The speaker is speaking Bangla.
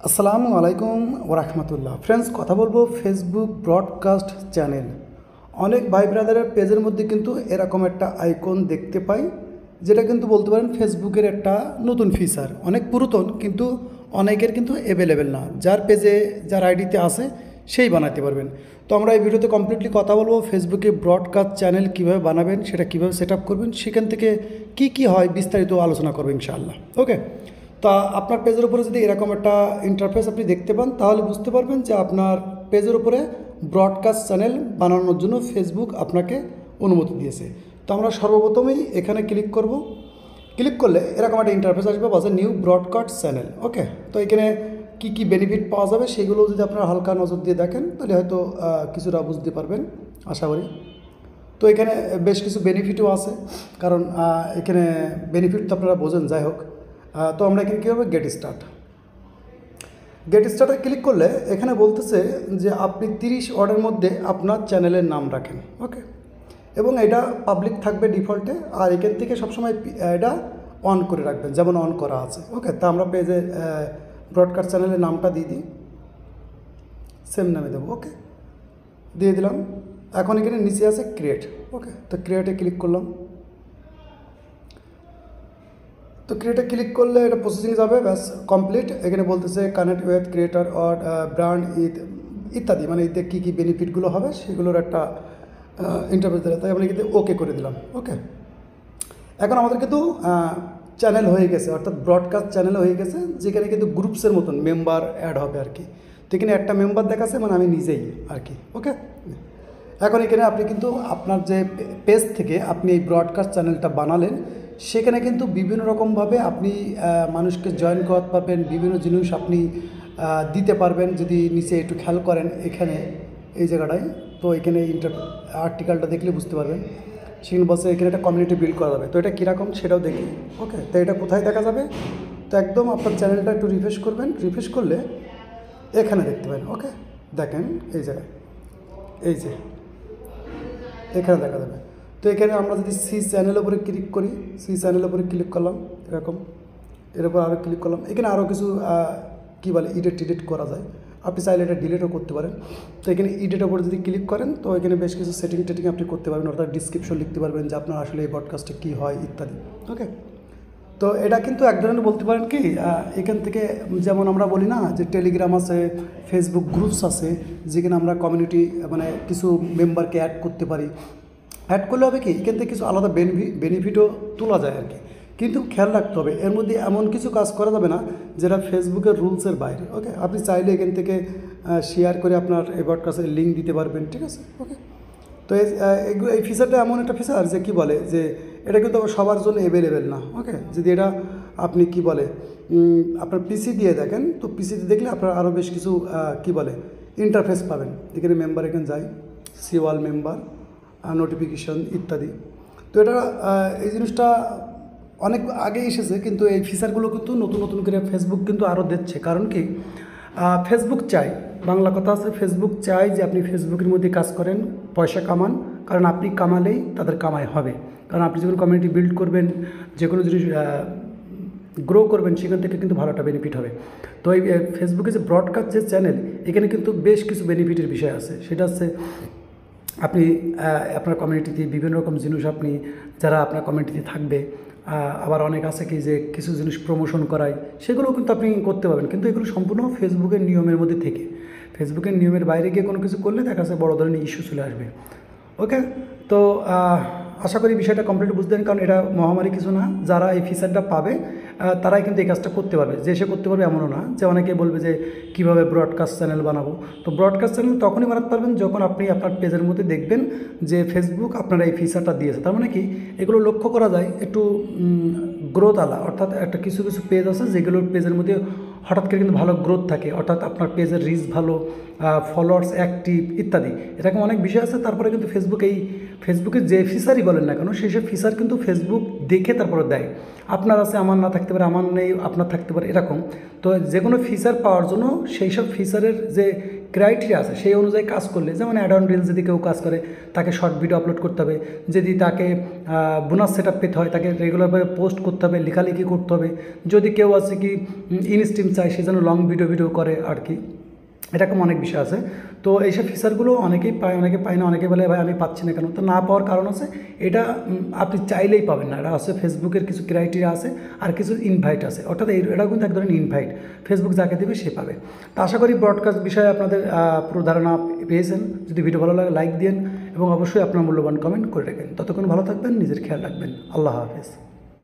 আসসালামু আলাইকুম ওরহমতুল্লাহ। ফ্রেন্ডস, কথা বলবো ফেসবুক ব্রডকাস্ট চ্যানেল। অনেক ভাই ব্রাদারের পেজের মধ্যে কিন্তু এরকম একটা আইকন দেখতে পাই, যেটা কিন্তু বলতে পারেন ফেসবুকের একটা নতুন ফিচার। অনেক পুরাতন, কিন্তু অনেকের কিন্তু অ্যাভেলেবেল না। যার পেজে যার আইডিতে আছে সেই বানাতে পারবেন। তো আমরা এই ভিডিওতে কমপ্লিটলি কথা বলবো ফেসবুকে ব্রডকাস্ট চ্যানেল কীভাবে বানাবেন, সেটা কীভাবে সেট আপ করবেন, সেখান থেকে কি হয় বিস্তারিত আলোচনা করবো ইনশাআল্লাহ। ওকে, তা আপনার পেজের উপরে যদি এরকম একটা ইন্টারফেস আপনি দেখতে পান, তাহলে বুঝতে পারবেন যে আপনার পেজের উপরে ব্রডকাস্ট চ্যানেল বানানোর জন্য ফেসবুক আপনাকে অনুমতি দিয়েছে। তো আমরা সর্বপ্রথমেই এখানে ক্লিক করব। ক্লিক করলে এরকম একটা ইন্টারফেস আসবে, বাজে নিউ ব্রডকাস্ট চ্যানেল। ওকে, তো এখানে কি বেনিফিট পাওয়া যাবে সেগুলো যদি আপনারা হালকা নজর দিয়ে দেখেন, তাহলে হয়তো কিছুটা বুঝতে পারবেন আশা করি। তো এখানে বেশ কিছু বেনিফিটও আছে, কারণ এখানে বেনিফিট তো আপনারা বোঝেন। যাই হোক, তো আমরা এখানে কী হবে, গেট স্টার্টে ক্লিক করলে এখানে বলতেছে যে আপনি 30 ওয়ার্ডের মধ্যে আপনার চ্যানেলের নাম রাখেন। ওকে, এবং এটা পাবলিক থাকবে ডিফল্টে, আর এখান থেকে সবসময় এটা অন করে রাখবেন, যেমন অন করা আছে। ওকে, তা আমরা পেজে ব্রডকাস্ট চ্যানেলের নামটা দিয়ে দিই, সেম নামে দেবো। ওকে, দিয়ে দিলাম। এখন এখানে নিচে আছে ক্রিয়েট। ওকে, তো ক্রিয়েটে ক্লিক করলাম। তো ক্রিয়েটে ক্লিক করলে এটা প্রসেসিং যাবে, ব্যাস কমপ্লিট। এখানে বলতেছে connect with creator or brand ইত্যাদি, মানে এতে কী কী বেনিফিটগুলো হবে সেগুলোর একটা ইন্টারফেস দিলে, তাই আমরা কিন্তু ওকে করে দিলাম। ওকে, এখন আমাদের কিন্তু চ্যানেল হয়ে গেছে, অর্থাৎ ব্রডকাস্ট চ্যানেল হয়ে গেছে, যেখানে কিন্তু গ্রুপসের মতন মেম্বার অ্যাড হবে আর কি। তো এখানে একটা মেম্বার দেখাচ্ছে, মানে আমি নিজেই আর কি। ওকে, এখন এখানে আপনি কিন্তু আপনার যে পেজ থেকে আপনি এই ব্রডকাস্ট চ্যানেলটা বানালেন, সেখানে কিন্তু বিভিন্ন রকমভাবে আপনি মানুষকে জয়েন করাতে পারবেন, বিভিন্ন জিনিস আপনি দিতে পারবেন। যদি নিচে একটু খেয়াল করেন এখানে এই জায়গাটায়, তো এখানে আর্টিকেলটা দেখলে বুঝতে পারবেন। সেখানে বলছে এখানে একটা কমিউনিটি বিল্ড করা যাবে। তো এটা কীরকম সেটাও দেখি। ওকে, তো এটা কোথায় দেখা যাবে, তো একদম আপনার চ্যানেলটা একটু রিফ্রেশ করবেন। রিফ্রেশ করলে এখানে দেখতে পাবেন। ওকে, দেখেন এই জায়গায়, এই যে এখানে দেখা যাবে। তো এখানে আমরা যদি সি চ্যানেলের উপরে ক্লিক করি, সি চ্যানেলের উপরে ক্লিক করলাম, এরকম এর উপর আরও ক্লিক করলাম। এখানে আরও কিছু কী বলে এডিট করা যায়, আপনি চাইলে এটা ডিলিটও করতে পারেন। তো এখানে এডিটের উপরে যদি ক্লিক করেন, তো এখানে বেশ কিছু টেটিং আপনি করতে পারবেন, অর্থাৎ ডিসক্রিপশন লিখতে পারবেন যে আপনার আসলে এই পডকাস্টে কী হয় ইত্যাদি। ওকে, তো এটা কিন্তু এক ধরনের বলতে পারেন কি, এখান থেকে যেমন আমরা বলি না যে টেলিগ্রাম আছে, ফেসবুক গ্রুপস আছে, যেখানে আমরা কমিউনিটি মানে কিছু মেম্বারকে অ্যাড করতে পারি। অ্যাড করলে হবে কি, এখান থেকে কিছু আলাদা বেনিফিটও তোলা যায় আর কি। কিন্তু খেয়াল রাখতে হবে, এর মধ্যে এমন কিছু কাজ করা যাবে না যেটা ফেসবুকের রুলসের বাইরে। ওকে, আপনি চাইলে এখান থেকে শেয়ার করে আপনার এই ব্রডকাস্টের লিঙ্ক দিতে পারবেন। ঠিক আছে, ওকে। তো এই ফিচারটা এমন একটা ফিচার যে কী বলে, যে এটা কিন্তু সবার জন্য অ্যাভেলেবেল না। ওকে, যদি এটা আপনি কি বলে আপনার পিসি দিয়ে দেখেন, তো পিসিতে দেখলে আপনার আরও বেশ কিছু কি বলে ইন্টারফেস পাবেন। এখানে মেম্বার এখানে যাই, সিওয়াল মেম্বার, নোটিফিকেশন ইত্যাদি। তো এটা এই জিনিসটা অনেক আগেই এসেছে, কিন্তু এই ফিচারগুলো কিন্তু নতুন নতুন করে ফেসবুক কিন্তু আরও দিচ্ছে। কারণ কি, ফেসবুক চাই, বাংলা কথা আছে, ফেসবুক চাই যে আপনি ফেসবুকের মধ্যে কাজ করেন, পয়সা কামান। কারণ আপনি কামালেই তাদের কামাই হবে। কারণ আপনি যখন কমিউনিটি বিল্ড করবেন, যে কোনো জিনিস গ্রো করবেন, সেখান থেকে কিন্তু ভালো একটা বেনিফিট হবে। তো এই ফেসবুকে যে ব্রডকাস্ট যে চ্যানেল, এখানে কিন্তু বেশ কিছু বেনিফিটের বিষয় আছে। সেটা হচ্ছে আপনি আপনার কমিউনিটিতে বিভিন্ন রকম জিনিস আপনি যারা আপনার কমিউনিটিতে থাকবে, আবার অনেক আছে কি যে কিছু জিনিস প্রমোশন করায়, সেগুলোও কিন্তু আপনি করতে পারবেন। কিন্তু এগুলো সম্পূর্ণ ফেসবুকের নিয়মের মধ্যে থেকে, ফেসবুকের নিয়মের বাইরে গিয়ে কোনো কিছু করলে দেখা যাচ্ছে বড় ধরনের ইস্যু চলে আসবে। ওকে, তো আশা করি বিষয়টা কমপ্লিট বুঝতেন, কারণ এটা মহামারী কিছু না। যারা এই ফিচারটা পাবে তারাই কিন্তু এই কাজটা করতে পারবে। যে সে করতে পারবে এমনও না, যে অনেকে বলবে যে কীভাবে ব্রডকাস্ট চ্যানেল বানাবো। তো ব্রডকাস্ট চ্যানেল তখনই বানাতে পারবেন যখন আপনি আপনার পেজের মধ্যে দেখবেন যে ফেসবুক আপনার এই ফিচারটা দিয়েছে। তার মানে কি, এগুলো লক্ষ্য করা যায় একটু গ্রোথ আলা, অর্থাৎ একটা কিছু কিছু পেজ আছে যেগুলোর পেজের মধ্যে হঠাৎ করে কিন্তু ভালো গ্রোথ থাকে, অর্থাৎ আপনার পেজের রিচ ভালো, ফলোয়ার্স অ্যাক্টিভ ইত্যাদি, এরকম অনেক বিষয় আছে। তারপরে কিন্তু ফেসবুক এই ফেসবুকের যে ফিচারই বলেন না কেন সেই সব ফিচার কিন্তু ফেসবুক দেখে তারপরে দেয়। আপনার আছে, আমার না থাকতে পারে, আমার নেই আপনার থাকতে পারে, এরকম। তো যে কোনো ফিচার পাওয়ার জন্য সেই সব ফিচারের যে ক্রাইটেরিয়া আছে সেই অনুযায়ী কাজ করলে, যেমন অ্যাড অন রিলস যদি কেউ কাজ করে তাকে শর্ট ভিডিও আপলোড করতে হবে, যদি তাকে বোনাস সেট আপ পেতে হয় তাকে রেগুলারভাবে পোস্ট করতে হবে, লেখালেখি করতে হবে, যদি কেউ আছে কি ইনস্ট্রিম চায় সে যেন লং ভিডিও করে আর কি, এরকম অনেক বিষয় আছে। তো এইসব ফিচারগুলো অনেকেই পায়, অনেকে পায় না, অনেকে বলে ভাই আমি পাচ্ছি না কেন। তো না পাওয়ার কারণ আছে, এটা আপনি চাইলেই পাবেন না, এটা আছে ফেসবুকের কিছু ক্রাইটেরিয়া আছে আর কিছু ইনভাইট আছে, অর্থাৎ এটাও কিন্তু এক ধরনের ইনভাইট, ফেসবুক যাকে দেবে সে পাবে। তো আশা করি ব্রডকাস্ট বিষয়ে আপনাদের পুরো ধারণা পেয়েছেন। যদি ভিডিও ভালো লাগে লাইক দিন এবং অবশ্যই আপনার মূল্যবান কমেন্ট করে রাখেন। ততক্ষণ ভালো থাকবেন, নিজের খেয়াল রাখবেন। আল্লাহ হাফেজ।